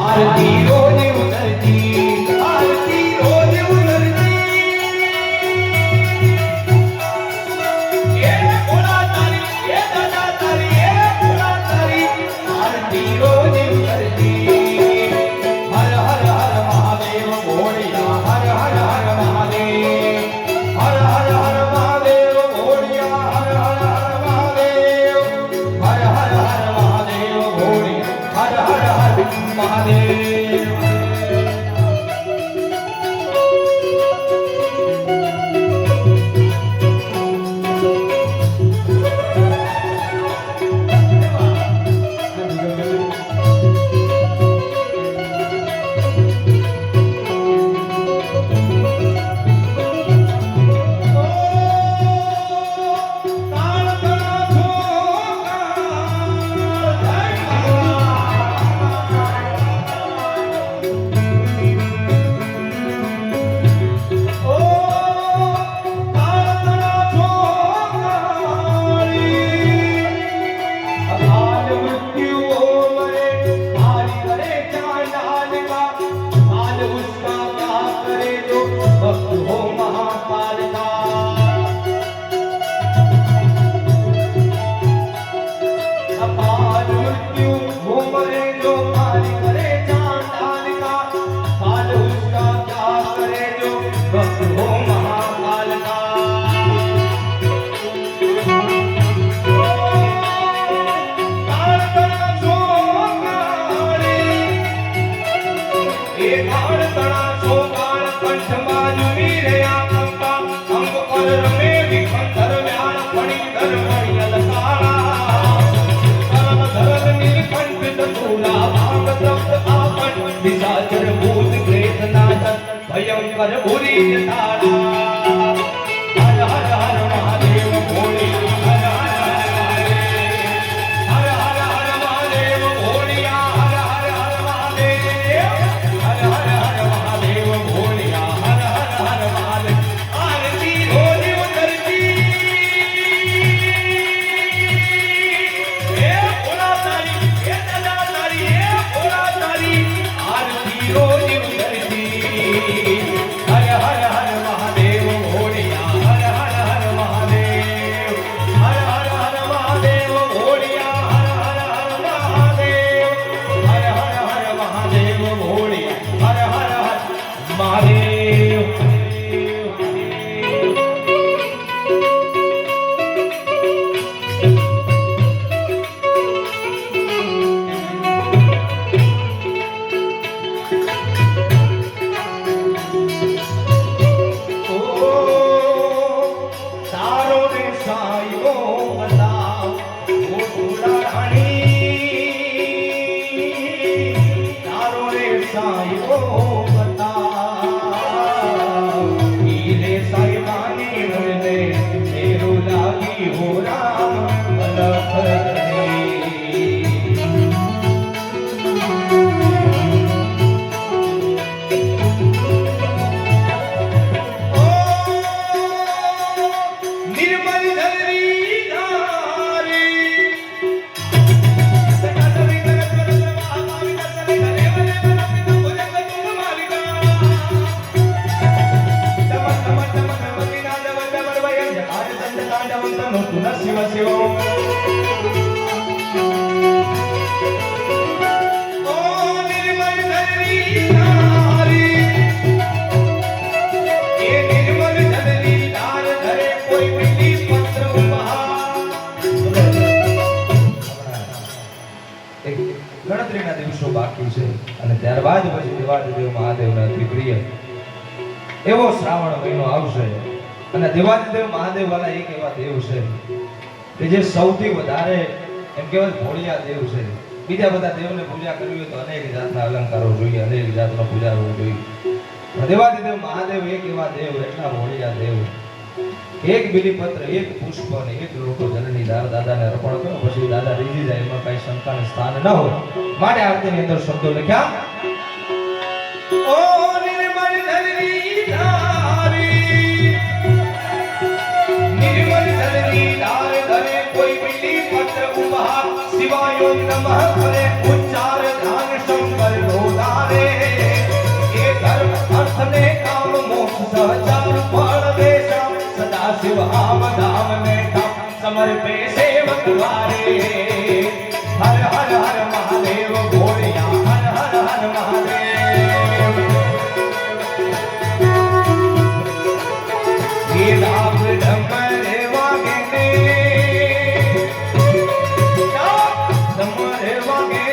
આરતી રોજ ઉતરતી, આરતી રોજ ઉતરતી. એ ભોળા તારી, એ દાદા તારી, એ ભોળા તારી, આરતી રોજ ઉતરતી. હર હર હર મહાદેવ ભોળિયા, હર હર હર મહાદેવ, હર હર હર મહાદેવ ભોળિયા, હર હર હર મહાદેવ, હર હર હર મહાદેવ ભોળિયા, હર હર હર મહાદેવ. ભયંકર ભૂરી તારા. હર હર હર મહાદેવ ભોળિયા, હર હર હર મહાદેવ ભોળિયા, હર હર હર મહાદેવ, હર હર હર મહાદેવ ભોળિયા, હર હર હર મહાદેવ. આરતી રોજ ઉતરતી. એ ભોળા તારી, એ દાદા તારી, એ ભોળા તારી, આરતી રોજ ઉતરતી. હર હર હર મહાદેવ ભોળિયા, હર હર હર મહાદેવ, હર હર હર મહાદેવ ભોળિયા, હર હર હર મહાદેવ, હર હર હર મહાદેવ ભોળિયા, હર હર હર મહાદેવ. શિવ શિવ ઓ નિર્મલ ધરણી ધારી, એ નિર્મલ ધરણી ધાર ધરે કોઈ બીલી પત્ર ઉપહાર. ગણતરીના દિવસો બાકી છે અને ત્યારબાદ પછી દેવાદેવ મહાદેવના અતિ પ્રિય એવો શ્રાવણ મહિનો આવશે. અને દેવાદેવ મહાદેવ વાળા એક એવા દેવ છે કે જે સૌથી વધારે એમ કહેવાય ભોળિયા દેવ છે. બીજા બધા દેવને પૂજા કરવી હોય તો અનેક જાતના અલંકારો જોઈએ, અનેક જાતનો પૂજા જોઈએ. દેવાદેવ મહાદેવ એક એવા દેવ, એટલા ભોળિયા દેવ. એક બીલીપત્ર, એક પુષ્પ અને એક લોટો જલની દાદાને અર્પણ કરો, પછી દાદા રીઝી જાય, એમાં કઈ શંકાને સ્થાન ન હોય. માટે આરતીની અંદર શબ્દો લખ્યા. ઓ નિર્મળ ધરણી ધારી, નિર્મળ ધરણી ધાર ધરે કોઈ બીલીપત્ર ઉપહાર, શિવાય નમઃ કરે ઉચ્ચાર ધ્યાન શંકર નો સહચાર ફળ દેશા સદા શિવ આમ ધામ ને ધામ સમર્પે સેવક દ્વારે હર હર હર મહાદેવ ભોળિયા હર હર હર મહાદેવ ये लाभ डमरे वागे ने डमरे वागे